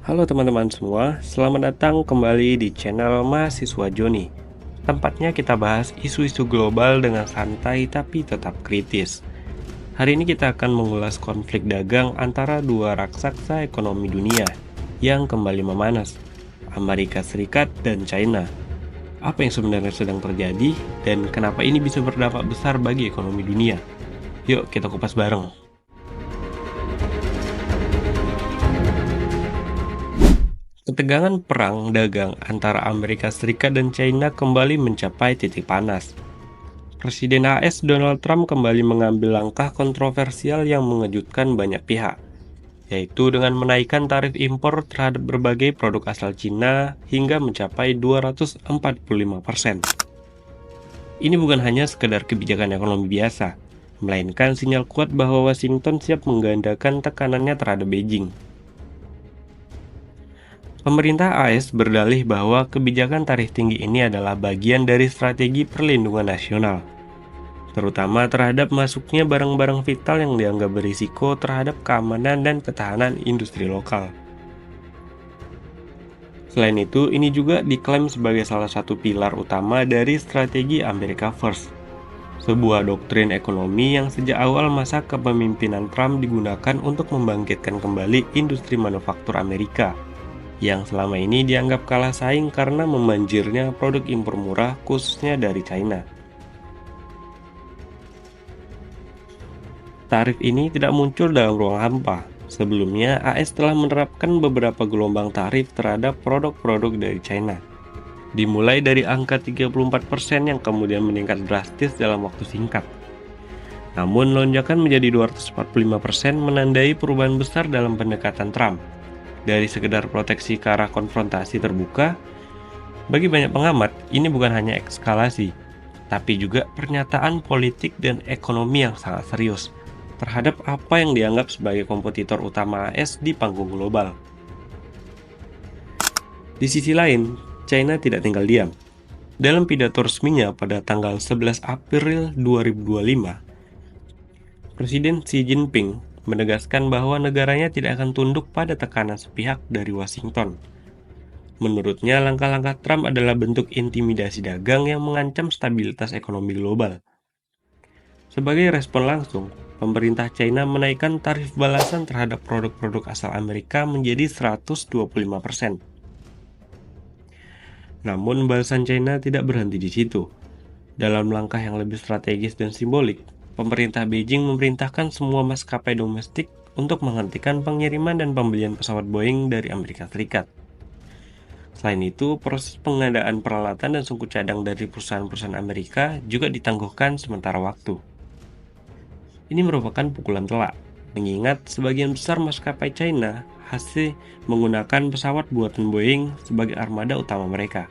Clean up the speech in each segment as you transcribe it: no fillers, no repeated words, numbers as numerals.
Halo teman-teman semua, selamat datang kembali di channel Mahasiswa Joni. Tempatnya kita bahas isu-isu global dengan santai tapi tetap kritis. Hari ini kita akan mengulas konflik dagang antara dua raksasa ekonomi dunia yang kembali memanas, Amerika Serikat dan China. Apa yang sebenarnya sedang terjadi dan kenapa ini bisa berdampak besar bagi ekonomi dunia? Yuk kita kupas bareng. Ketegangan perang dagang antara Amerika Serikat dan China kembali mencapai titik panas. Presiden AS Donald Trump kembali mengambil langkah kontroversial yang mengejutkan banyak pihak, yaitu dengan menaikkan tarif impor terhadap berbagai produk asal China hingga mencapai 245%. Ini bukan hanya sekedar kebijakan ekonomi biasa, melainkan sinyal kuat bahwa Washington siap menggandakan tekanannya terhadap Beijing. Pemerintah AS berdalih bahwa kebijakan tarif tinggi ini adalah bagian dari strategi perlindungan nasional, terutama terhadap masuknya barang-barang vital yang dianggap berisiko terhadap keamanan dan ketahanan industri lokal. Selain itu, ini juga diklaim sebagai salah satu pilar utama dari strategi America First, sebuah doktrin ekonomi yang sejak awal masa kepemimpinan Trump digunakan untuk membangkitkan kembali industri manufaktur Amerika yang selama ini dianggap kalah saing karena memanjirnya produk impor murah khususnya dari China. Tarif ini tidak muncul dalam ruang hampa. Sebelumnya, AS telah menerapkan beberapa gelombang tarif terhadap produk-produk dari China. Dimulai dari angka 34% yang kemudian meningkat drastis dalam waktu singkat. Namun, lonjakan menjadi 245% menandai perubahan besar dalam pendekatan Trump. Dari sekedar proteksi ke arah konfrontasi terbuka, bagi banyak pengamat, ini bukan hanya eskalasi, tapi juga pernyataan politik dan ekonomi yang sangat serius terhadap apa yang dianggap sebagai kompetitor utama AS di panggung global. Di sisi lain, China tidak tinggal diam. Dalam pidato resminya pada tanggal 11 April 2025, Presiden Xi Jinping menegaskan bahwa negaranya tidak akan tunduk pada tekanan sepihak dari Washington. Menurutnya, langkah-langkah Trump adalah bentuk intimidasi dagang yang mengancam stabilitas ekonomi global. Sebagai respon langsung, pemerintah China menaikkan tarif balasan terhadap produk-produk asal Amerika menjadi 125%. Namun, balasan China tidak berhenti di situ. Dalam langkah yang lebih strategis dan simbolik, pemerintah Beijing memerintahkan semua maskapai domestik untuk menghentikan pengiriman dan pembelian pesawat Boeing dari Amerika Serikat. Selain itu, proses pengadaan peralatan dan suku cadang dari perusahaan-perusahaan Amerika juga ditangguhkan sementara waktu. Ini merupakan pukulan telak, mengingat sebagian besar maskapai China hasil menggunakan pesawat buatan Boeing sebagai armada utama mereka.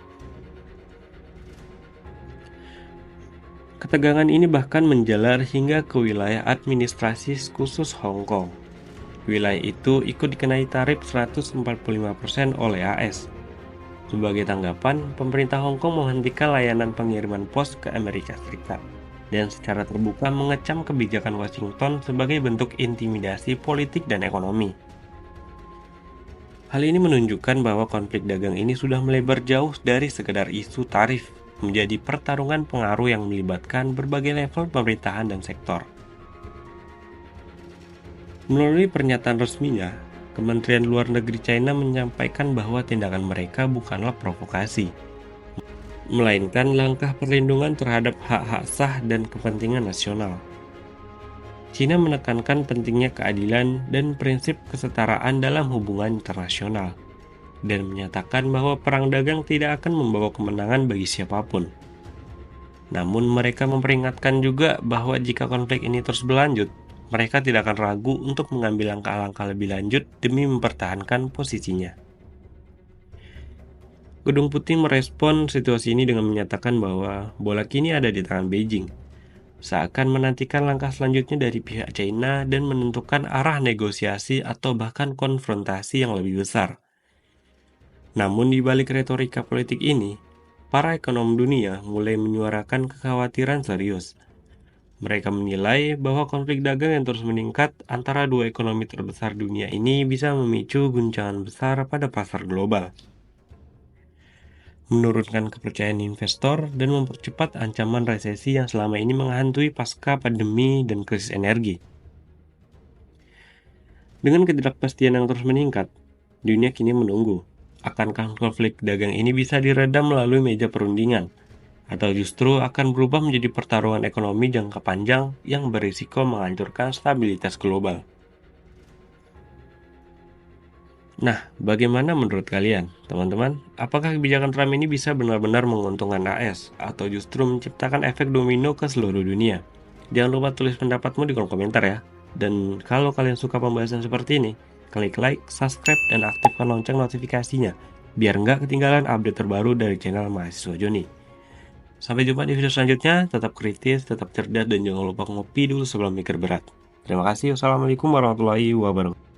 Ketegangan ini bahkan menjalar hingga ke wilayah administrasi khusus Hong Kong. Wilayah itu ikut dikenai tarif 145% oleh AS. Sebagai tanggapan, pemerintah Hong Kong menghentikan layanan pengiriman pos ke Amerika Serikat dan secara terbuka mengecam kebijakan Washington sebagai bentuk intimidasi politik dan ekonomi. Hal ini menunjukkan bahwa konflik dagang ini sudah melebar jauh dari sekedar isu tarif, menjadi pertarungan pengaruh yang melibatkan berbagai level pemerintahan dan sektor. Melalui pernyataan resminya, Kementerian Luar Negeri China menyampaikan bahwa tindakan mereka bukanlah provokasi, melainkan langkah perlindungan terhadap hak-hak sah dan kepentingan nasional. China menekankan pentingnya keadilan dan prinsip kesetaraan dalam hubungan internasional, dan menyatakan bahwa perang dagang tidak akan membawa kemenangan bagi siapapun. Namun mereka memperingatkan juga bahwa jika konflik ini terus berlanjut, mereka tidak akan ragu untuk mengambil langkah-langkah lebih lanjut demi mempertahankan posisinya. Gedung Putih merespon situasi ini dengan menyatakan bahwa bola kini ada di tangan Beijing, seakan menantikan langkah selanjutnya dari pihak China dan menentukan arah negosiasi atau bahkan konfrontasi yang lebih besar. Namun di balik retorika politik ini, para ekonom dunia mulai menyuarakan kekhawatiran serius. Mereka menilai bahwa konflik dagang yang terus meningkat antara dua ekonomi terbesar dunia ini bisa memicu guncangan besar pada pasar global, menurunkan kepercayaan investor, dan mempercepat ancaman resesi yang selama ini menghantui pasca pandemi dan krisis energi. Dengan ketidakpastian yang terus meningkat, dunia kini menunggu. Akankah konflik dagang ini bisa diredam melalui meja perundingan? Atau justru akan berubah menjadi pertarungan ekonomi jangka panjang yang berisiko menghancurkan stabilitas global? Nah, bagaimana menurut kalian, teman-teman? Apakah kebijakan Trump ini bisa benar-benar menguntungkan AS atau justru menciptakan efek domino ke seluruh dunia? Jangan lupa tulis pendapatmu di kolom komentar ya. Dan kalau kalian suka pembahasan seperti ini, klik like, subscribe, dan aktifkan lonceng notifikasinya biar nggak ketinggalan update terbaru dari channel Mahasiswa Joni. Sampai jumpa di video selanjutnya, tetap kritis, tetap cerdas, dan jangan lupa ngopi dulu sebelum mikir berat. Terima kasih, wassalamualaikum warahmatullahi wabarakatuh.